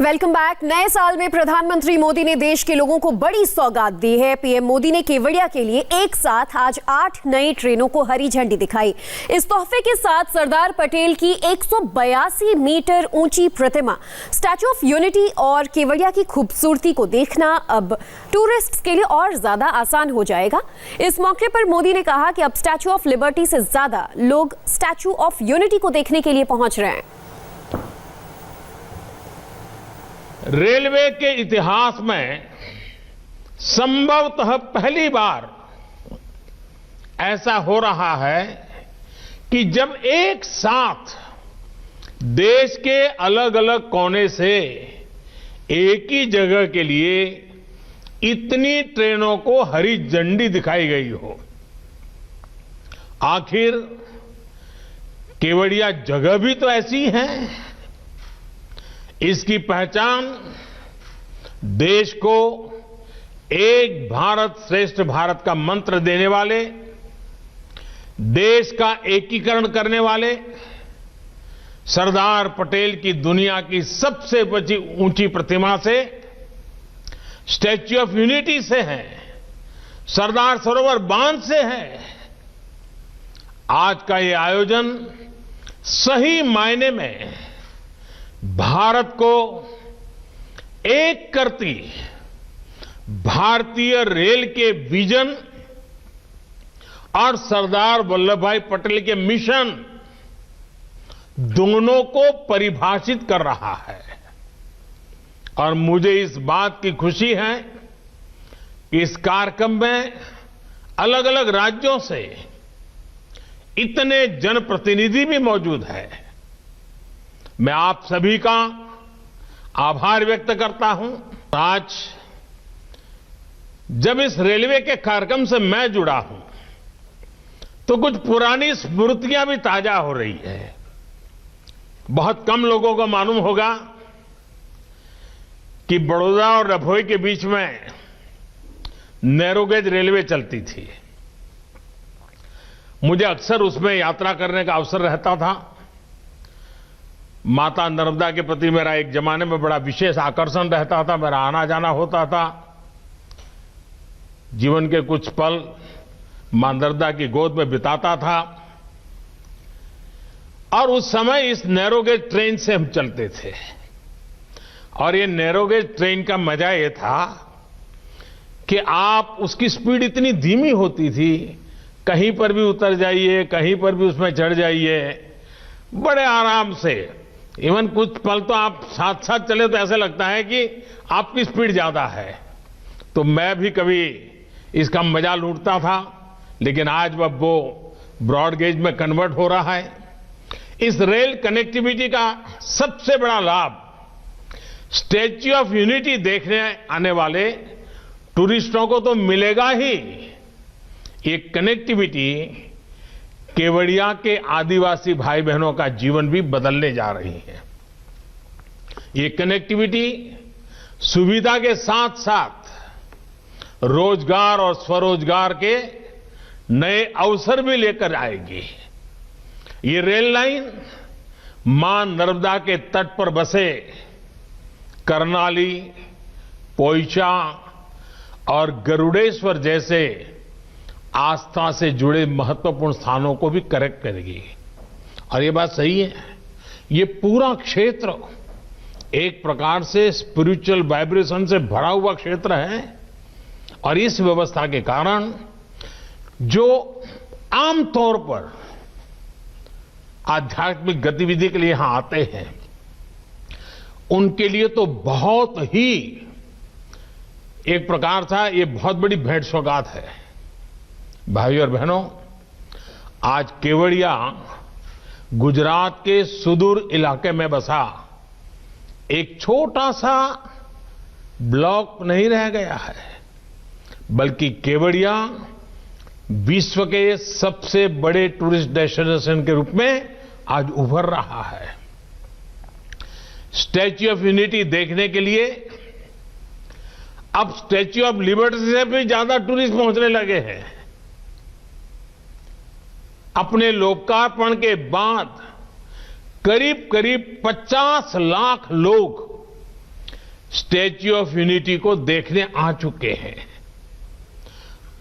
Welcome back. नए साल में प्रधानमंत्री मोदी ने देश के लोगों को बड़ी सौगात दी है। पीएम मोदी ने केवड़िया के लिए एक साथ आज 8 नई ट्रेनों को हरी झंडी दिखाई। इस तोहफे के साथ सरदार पटेल की 182 मीटर ऊंची प्रतिमा, स्टैच्यू ऑफ यूनिटी और केवड़िया की खूबसूरती को देखना अब टूरिस्ट्स के लिए और ज्यादा आसान हो जाएगा। इस मौके पर मोदी ने कहा कि अब स्टैच्यू ऑफ लिबर्टी से ज्यादा लोग स्टैच्यू ऑफ यूनिटी को देखने के लिए पहुंच रहे हैं। रेलवे के इतिहास में संभवतः पहली बार ऐसा हो रहा है कि जब एक साथ देश के अलग अलग कोने से एक ही जगह के लिए इतनी ट्रेनों को हरी झंडी दिखाई गई हो। आखिर केवड़िया जगह भी तो ऐसी है। इसकी पहचान देश को एक भारत श्रेष्ठ भारत का मंत्र देने वाले, देश का एकीकरण करने वाले सरदार पटेल की दुनिया की सबसे ऊंची प्रतिमा से, स्टैच्यू ऑफ यूनिटी से है, सरदार सरोवर बांध से है। आज का ये आयोजन सही मायने में भारत को एक करती भारतीय रेल के विजन और सरदार वल्लभ भाई पटेल के मिशन दोनों को परिभाषित कर रहा है। और मुझे इस बात की खुशी है कि इस कार्यक्रम में अलग अलग राज्यों से इतने जनप्रतिनिधि भी मौजूद हैं। मैं आप सभी का आभार व्यक्त करता हूं। आज जब इस रेलवे के कार्यक्रम से मैं जुड़ा हूं तो कुछ पुरानी स्मृतियां भी ताजा हो रही है। बहुत कम लोगों को मालूम होगा कि बड़ौदा और रभोई के बीच में नैरोगेज रेलवे चलती थी। मुझे अक्सर उसमें यात्रा करने का अवसर रहता था। माता नर्मदा के प्रति मेरा एक जमाने में बड़ा विशेष आकर्षण रहता था। मेरा आना जाना होता था। जीवन के कुछ पल मां नर्मदा की गोद में बिताता था। और उस समय इस नैरोगेज ट्रेन से हम चलते थे। और ये नैरोगेज ट्रेन का मजा ये था कि आप उसकी स्पीड इतनी धीमी होती थी, कहीं पर भी उतर जाइए, कहीं पर भी उसमें चढ़ जाइए, बड़े आराम से। इवन कुछ पल तो आप साथ साथ चले तो ऐसा लगता है कि आपकी स्पीड ज्यादा है। तो मैं भी कभी इसका मजा लूटता था, लेकिन आज अब वो ब्रॉड गेज में कन्वर्ट हो रहा है। इस रेल कनेक्टिविटी का सबसे बड़ा लाभ स्टैच्यू ऑफ यूनिटी देखने आने वाले टूरिस्टों को तो मिलेगा ही। ये कनेक्टिविटी केवड़िया के आदिवासी भाई बहनों का जीवन भी बदलने जा रही है। ये कनेक्टिविटी सुविधा के साथ साथ रोजगार और स्वरोजगार के नए अवसर भी लेकर आएगी। ये रेल लाइन मां नर्मदा के तट पर बसे कर्नाली, पोइचा और गरुड़ेश्वर जैसे आस्था से जुड़े महत्वपूर्ण स्थानों को भी कनेक्ट करेगी। और ये बात सही है, ये पूरा क्षेत्र एक प्रकार से स्पिरिचुअल वाइब्रेशन से भरा हुआ क्षेत्र है। और इस व्यवस्था के कारण जो आमतौर पर आध्यात्मिक गतिविधि के लिए यहां आते हैं, उनके लिए तो बहुत ही एक प्रकार था, ये बहुत बड़ी भेंट सौगात है। भाइयों और बहनों, आज केवड़िया गुजरात के सुदूर इलाके में बसा एक छोटा सा ब्लॉक नहीं रह गया है, बल्कि केवड़िया विश्व के सबसे बड़े टूरिस्ट डेस्टिनेशन के रूप में आज उभर रहा है। स्टैच्यू ऑफ यूनिटी देखने के लिए अब स्टैच्यू ऑफ लिबर्टी से भी ज्यादा टूरिस्ट पहुंचने लगे हैं। अपने लोकार्पण के बाद करीब करीब 50 लाख लोग स्टैच्यू ऑफ यूनिटी को देखने आ चुके हैं।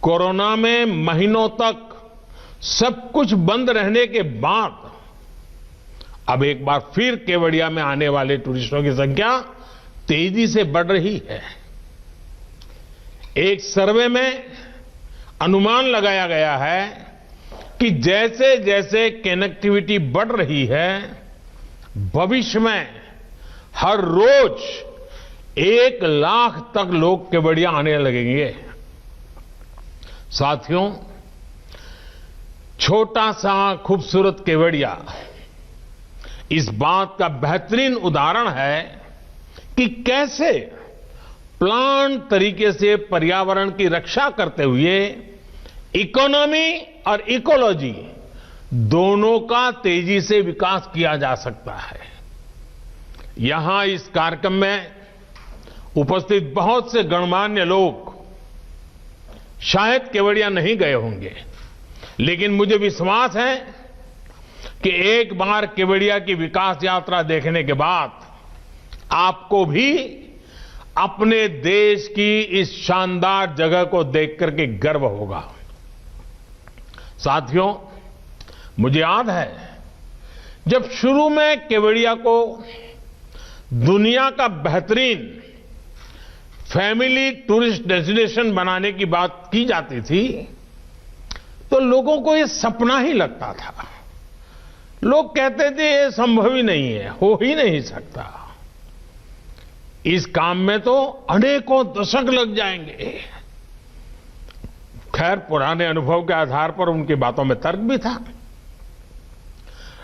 कोरोना में महीनों तक सब कुछ बंद रहने के बाद अब एक बार फिर केवड़िया में आने वाले टूरिस्टों की संख्या तेजी से बढ़ रही है। एक सर्वे में अनुमान लगाया गया है कि जैसे जैसे कनेक्टिविटी बढ़ रही है, भविष्य में हर रोज 1 लाख तक लोग केवड़िया आने लगेंगे। साथियों, छोटा सा खूबसूरत केवड़िया इस बात का बेहतरीन उदाहरण है कि कैसे प्लान तरीके से पर्यावरण की रक्षा करते हुए इकोनॉमी और इकोलॉजी दोनों का तेजी से विकास किया जा सकता है। यहां इस कार्यक्रम में उपस्थित बहुत से गणमान्य लोग शायद केवड़िया नहीं गए होंगे, लेकिन मुझे विश्वास है कि एक बार केवड़िया की विकास यात्रा देखने के बाद आपको भी अपने देश की इस शानदार जगह को देख करके गर्व होगा। साथियों, मुझे याद है जब शुरू में केवड़िया को दुनिया का बेहतरीन फैमिली टूरिस्ट डेस्टिनेशन बनाने की बात की जाती थी, तो लोगों को यह सपना ही लगता था। लोग कहते थे ये संभव ही नहीं है, हो ही नहीं सकता, इस काम में तो अनेकों दशक लग जाएंगे। खैर, पुराने अनुभव के आधार पर उनकी बातों में तर्क भी था।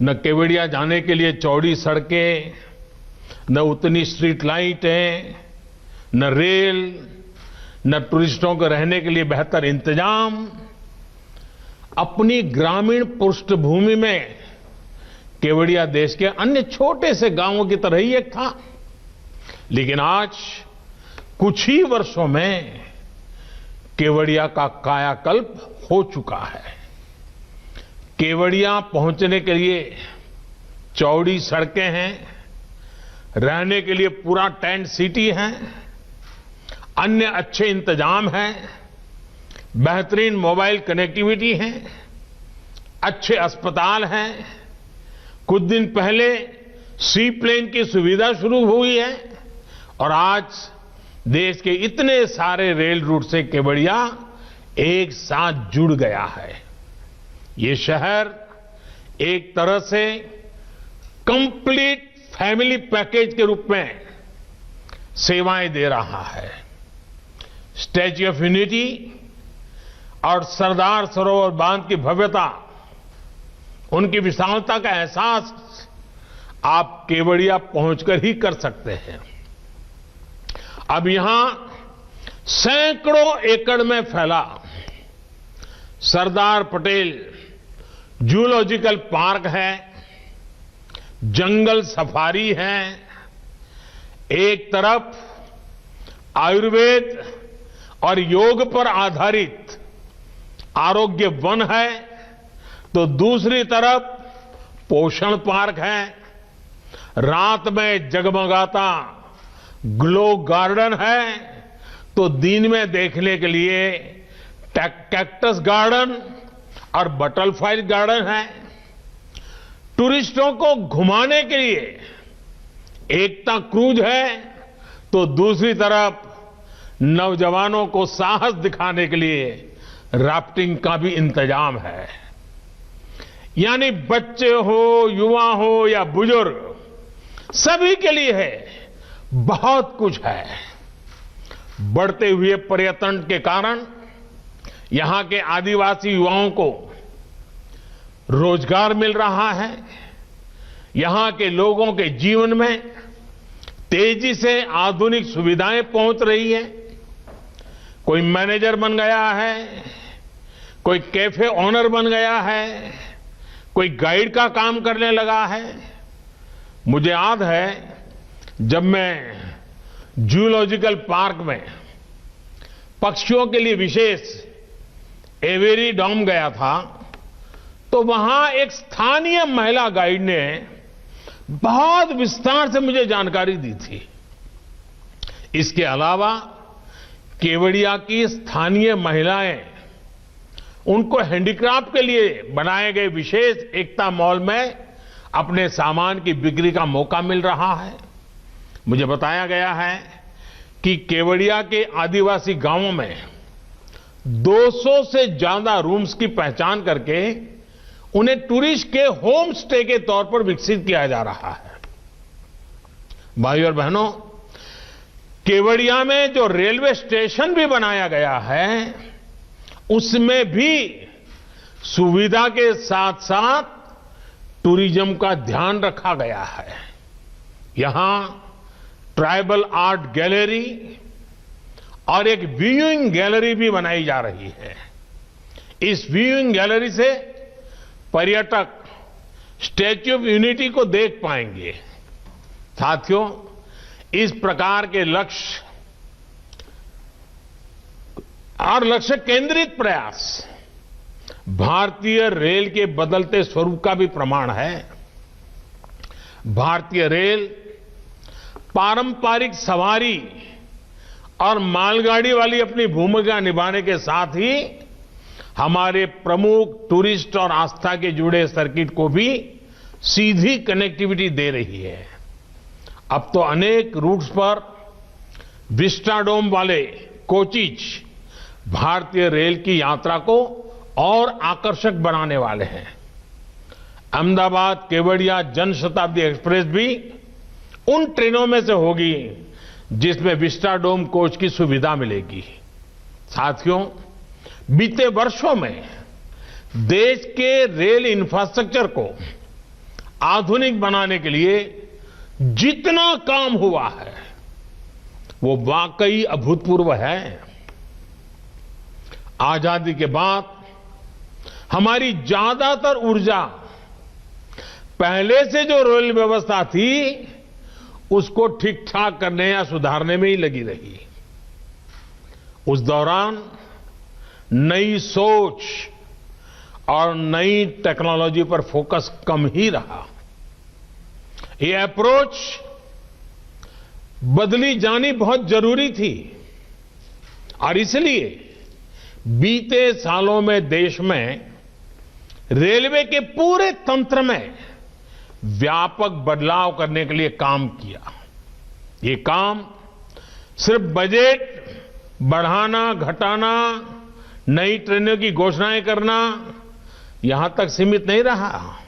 न केवड़िया जाने के लिए चौड़ी सड़कें, न उतनी स्ट्रीट लाइटें, न रेल, न टूरिस्टों को रहने के लिए बेहतर इंतजाम। अपनी ग्रामीण पृष्ठभूमि में केवड़िया देश के अन्य छोटे से गांवों की तरह ही एक था, लेकिन आज कुछ ही वर्षों में केवड़िया का कायाकल्प हो चुका है। केवड़िया पहुंचने के लिए चौड़ी सड़कें हैं, रहने के लिए पूरा टेंट सिटी है, अन्य अच्छे इंतजाम हैं, बेहतरीन मोबाइल कनेक्टिविटी है, अच्छे अस्पताल हैं। कुछ दिन पहले सी प्लेन की सुविधा शुरू हुई है और आज देश के इतने सारे रेल रूट से केवड़िया एक साथ जुड़ गया है। ये शहर एक तरह से कंप्लीट फैमिली पैकेज के रूप में सेवाएं दे रहा है। स्टैच्यू ऑफ यूनिटी और सरदार सरोवर बांध की भव्यता, उनकी विशालता का एहसास आप केवड़िया पहुंचकर ही कर सकते हैं। अब यहां सैकड़ों एकड़ में फैला सरदार पटेल जूलॉजिकल पार्क है, जंगल सफारी है। एक तरफ आयुर्वेद और योग पर आधारित आरोग्य वन है, तो दूसरी तरफ पोषण पार्क है। रात में जगमगाता ग्लो गार्डन है, तो दिन में देखने के लिए कैक्टस गार्डन और बटरफ्लाई गार्डन है। टूरिस्टों को घुमाने के लिए एकता क्रूज है, तो दूसरी तरफ नौजवानों को साहस दिखाने के लिए राफ्टिंग का भी इंतजाम है। यानी बच्चे हो, युवा हो या बुजुर्ग, सभी के लिए है, बहुत कुछ है। बढ़ते हुए पर्यटन के कारण यहां के आदिवासी युवाओं को रोजगार मिल रहा है। यहां के लोगों के जीवन में तेजी से आधुनिक सुविधाएं पहुंच रही है। कोई मैनेजर बन गया है, कोई कैफे ओनर बन गया है, कोई गाइड का काम करने लगा है। मुझे याद है जब मैं जूलॉजिकल पार्क में पक्षियों के लिए विशेष एवेरी डॉम गया था, तो वहां एक स्थानीय महिला गाइड ने बहुत विस्तार से मुझे जानकारी दी थी इसके अलावा केवड़िया की स्थानीय महिलाएं, उनको हैंडीक्राफ्ट के लिए बनाए गए विशेष एकता मॉल में अपने सामान की बिक्री का मौका मिल रहा है। मुझे बताया गया है कि केवड़िया के आदिवासी गांवों में 200 से ज्यादा रूम्स की पहचान करके उन्हें टूरिस्ट के होम स्टे के तौर पर विकसित किया जा रहा है। भाइयों और बहनों, केवड़िया में जो रेलवे स्टेशन भी बनाया गया है, उसमें भी सुविधा के साथ साथ टूरिज्म का ध्यान रखा गया है। यहां ट्राइबल आर्ट गैलरी और एक व्यूइंग गैलरी भी बनाई जा रही है। इस व्यूइंग गैलरी से पर्यटक स्टैच्यू ऑफ यूनिटी को देख पाएंगे। साथियों, इस प्रकार के लक्ष्य केंद्रित प्रयास भारतीय रेल के बदलते स्वरूप का भी प्रमाण है। भारतीय रेल पारंपरिक सवारी और मालगाड़ी वाली अपनी भूमिका निभाने के साथ ही हमारे प्रमुख टूरिस्ट और आस्था के जुड़े सर्किट को भी सीधी कनेक्टिविटी दे रही है। अब तो अनेक रूट्स पर विस्टाडोम वाले कोचेज भारतीय रेल की यात्रा को और आकर्षक बनाने वाले हैं। अहमदाबाद केवड़िया जनशताब्दी एक्सप्रेस भी उन ट्रेनों में से होगी जिसमें विस्टाडोम कोच की सुविधा मिलेगी। साथियों, बीते वर्षों में देश के रेल इंफ्रास्ट्रक्चर को आधुनिक बनाने के लिए जितना काम हुआ है, वो वाकई अभूतपूर्व है। आजादी के बाद हमारी ज्यादातर ऊर्जा पहले से जो रेल व्यवस्था थी, उसको ठीक ठाक करने या सुधारने में ही लगी रही। उस दौरान नई सोच और नई टेक्नोलॉजी पर फोकस कम ही रहा। ये अप्रोच बदली जानी बहुत जरूरी थी और इसलिए बीते सालों में देश में रेलवे के पूरे तंत्र में व्यापक बदलाव करने के लिए काम किया। ये काम सिर्फ बजट बढ़ाना, घटाना, नई ट्रेनों की घोषणाएं करना, यहां तक सीमित नहीं रहा।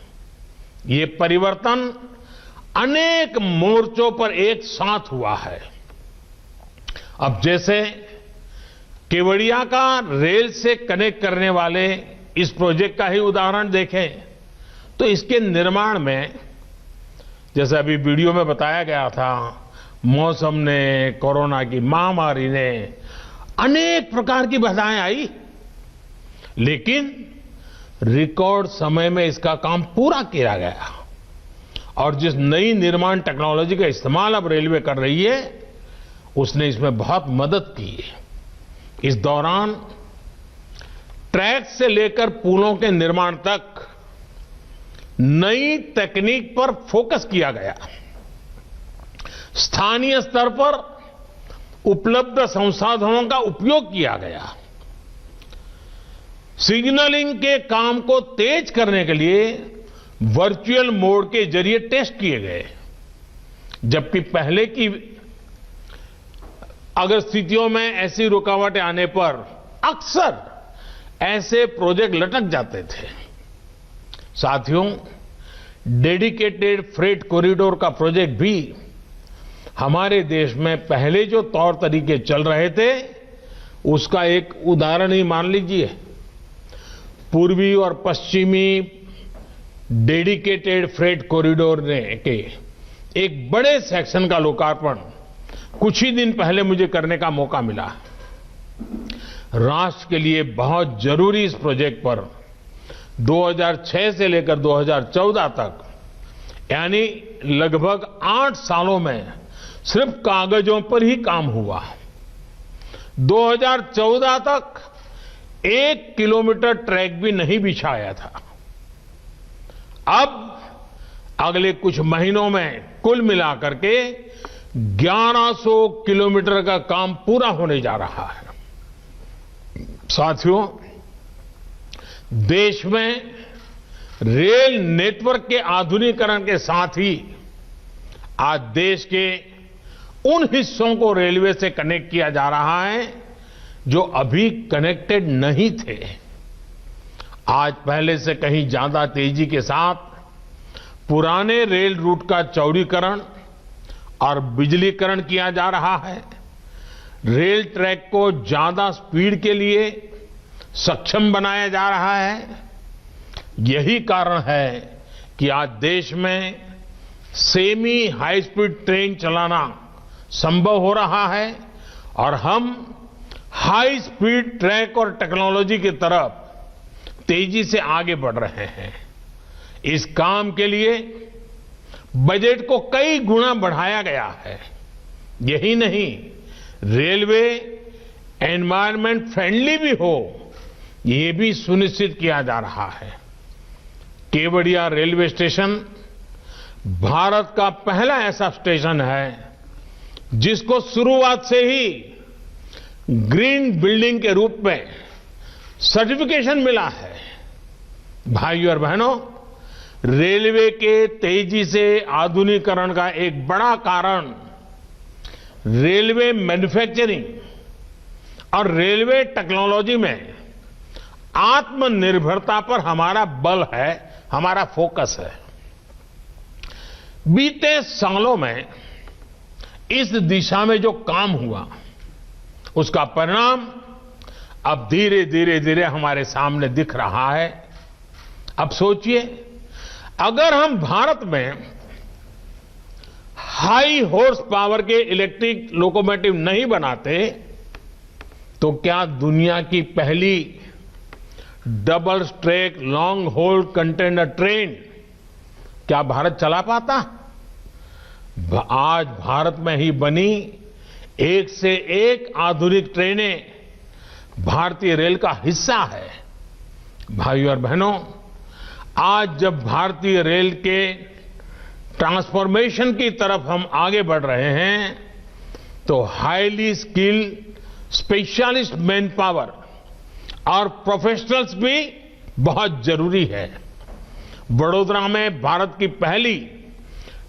ये परिवर्तन अनेक मोर्चों पर एक साथ हुआ है। अब जैसे केवड़िया का रेल से कनेक्ट करने वाले इस प्रोजेक्ट का ही उदाहरण देखें, तो इसके निर्माण में, जैसे अभी वीडियो में बताया गया था, मौसम ने, कोरोना की महामारी ने अनेक प्रकार की बाधाएं आई, लेकिन रिकॉर्ड समय में इसका काम पूरा किया गया। और जिस नई निर्माण टेक्नोलॉजी का इस्तेमाल अब रेलवे कर रही है, उसने इसमें बहुत मदद की है। इस दौरान ट्रैक से लेकर पुलों के निर्माण तक नई तकनीक पर फोकस किया गया। स्थानीय स्तर पर उपलब्ध संसाधनों का उपयोग किया गया। सिग्नलिंग के काम को तेज करने के लिए वर्चुअल मोड के जरिए टेस्ट किए गए, जबकि पहले की अगर स्थितियों में ऐसी रुकावटें आने पर अक्सर ऐसे प्रोजेक्ट लटक जाते थे। साथियों, डेडिकेटेड फ्रेट कॉरिडोर का प्रोजेक्ट भी हमारे देश में पहले जो तौर तरीके चल रहे थे, उसका एक उदाहरण ही मान लीजिए। पूर्वी और पश्चिमी डेडिकेटेड फ्रेट कॉरिडोर के एक बड़े सेक्शन का लोकार्पण कुछ ही दिन पहले मुझे करने का मौका मिला। राष्ट्र के लिए बहुत जरूरी इस प्रोजेक्ट पर 2006 से लेकर 2014 तक, यानी लगभग 8 सालों में सिर्फ कागजों पर ही काम हुआ। 2014 तक 1 किलोमीटर ट्रैक भी नहीं बिछाया था। अब अगले कुछ महीनों में कुल मिलाकर के 1100 किलोमीटर का काम पूरा होने जा रहा है। साथियों, देश में रेल नेटवर्क के आधुनिकीकरण के साथ ही आज देश के उन हिस्सों को रेलवे से कनेक्ट किया जा रहा है जो अभी कनेक्टेड नहीं थे। आज पहले से कहीं ज्यादा तेजी के साथ पुराने रेल रूट का चौड़ीकरण और बिजलीकरण किया जा रहा है। रेल ट्रैक को ज्यादा स्पीड के लिए सक्षम बनाया जा रहा है। यही कारण है कि आज देश में सेमी हाई स्पीड ट्रेन चलाना संभव हो रहा है और हम हाई स्पीड ट्रैक और टेक्नोलॉजी की तरफ तेजी से आगे बढ़ रहे हैं। इस काम के लिए बजट को कई गुना बढ़ाया गया है। यही नहीं, रेलवे एनवायरमेंट फ्रेंडली भी हो, ये भी सुनिश्चित किया जा रहा है। केवड़िया रेलवे स्टेशन भारत का पहला ऐसा स्टेशन है जिसको शुरुआत से ही ग्रीन बिल्डिंग के रूप में सर्टिफिकेशन मिला है। भाइयों और बहनों, रेलवे के तेजी से आधुनिकीकरण का एक बड़ा कारण रेलवे मैन्युफैक्चरिंग और रेलवे टेक्नोलॉजी में आत्मनिर्भरता पर हमारा बल है, हमारा फोकस है। बीते सालों में इस दिशा में जो काम हुआ उसका परिणाम अब धीरे धीरे हमारे सामने दिख रहा है। अब सोचिए, अगर हम भारत में हाई हॉर्स पावर के इलेक्ट्रिक लोकोमोटिव नहीं बनाते तो क्या दुनिया की पहली double stack long haul container train क्या भारत चला पाता? आज भारत में ही बनी एक से एक आधुनिक ट्रेनें भारतीय रेल का हिस्सा है। भाइयों और बहनों, आज जब भारतीय रेल के ट्रांसफॉर्मेशन की तरफ हम आगे बढ़ रहे हैं तो highly skilled specialist man power और प्रोफेशनल्स भी बहुत जरूरी है। वडोदरा में भारत की पहली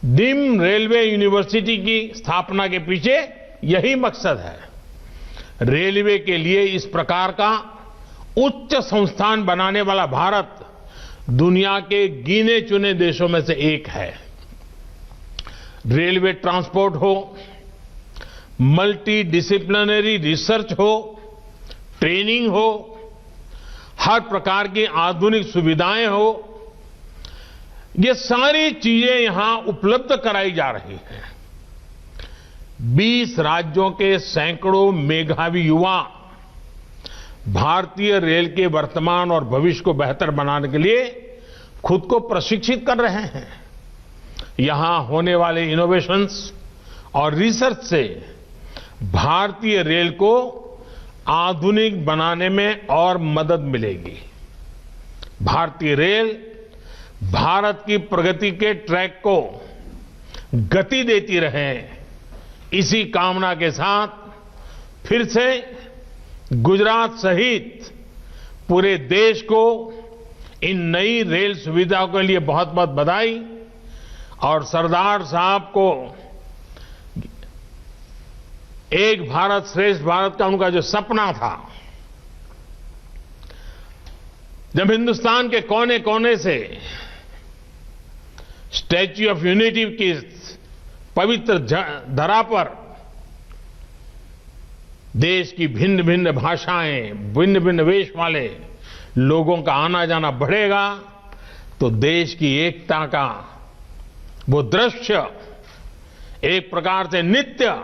डीम्ड रेलवे यूनिवर्सिटी की स्थापना के पीछे यही मकसद है। रेलवे के लिए इस प्रकार का उच्च संस्थान बनाने वाला भारत दुनिया के गिने चुने देशों में से एक है। रेलवे ट्रांसपोर्ट हो, मल्टी डिसिप्लिनरी रिसर्च हो, ट्रेनिंग हो, हर प्रकार की आधुनिक सुविधाएं हो, ये सारी चीजें यहां उपलब्ध कराई जा रही हैं। 20 राज्यों के सैकड़ों मेधावी युवा भारतीय रेल के वर्तमान और भविष्य को बेहतर बनाने के लिए खुद को प्रशिक्षित कर रहे हैं। यहां होने वाले इनोवेशंस और रिसर्च से भारतीय रेल को आधुनिक बनाने में और मदद मिलेगी। भारतीय रेल भारत की प्रगति के ट्रैक को गति देती रहे, इसी कामना के साथ फिर से गुजरात सहित पूरे देश को इन नई रेल सुविधाओं के लिए बहुत बहुत बधाई। और सरदार साहब को एक भारत श्रेष्ठ भारत का उनका जो सपना था, जब हिंदुस्तान के कोने कोने से स्टैच्यू ऑफ यूनिटी की पवित्र धरा पर देश की भिन्न भिन्न भाषाएं, भिन्न भिन्न वेश वाले लोगों का आना जाना बढ़ेगा तो देश की एकता का वो दृश्य एक प्रकार से नित्य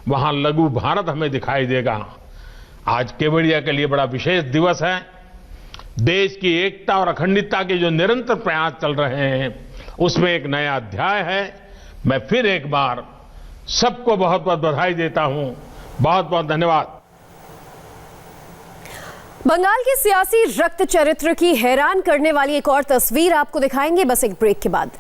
वहां लघु भारत हमें दिखाई देगा। आज केवड़िया के लिए बड़ा विशेष दिवस है। देश की एकता और अखंडता के जो निरंतर प्रयास चल रहे हैं उसमें एक नया अध्याय है। मैं फिर एक बार सबको बहुत बहुत बधाई देता हूं। बहुत बहुत धन्यवाद। बंगाल के सियासी रक्त चरित्र की हैरान करने वाली एक और तस्वीर आपको दिखाएंगे बस एक ब्रेक के बाद।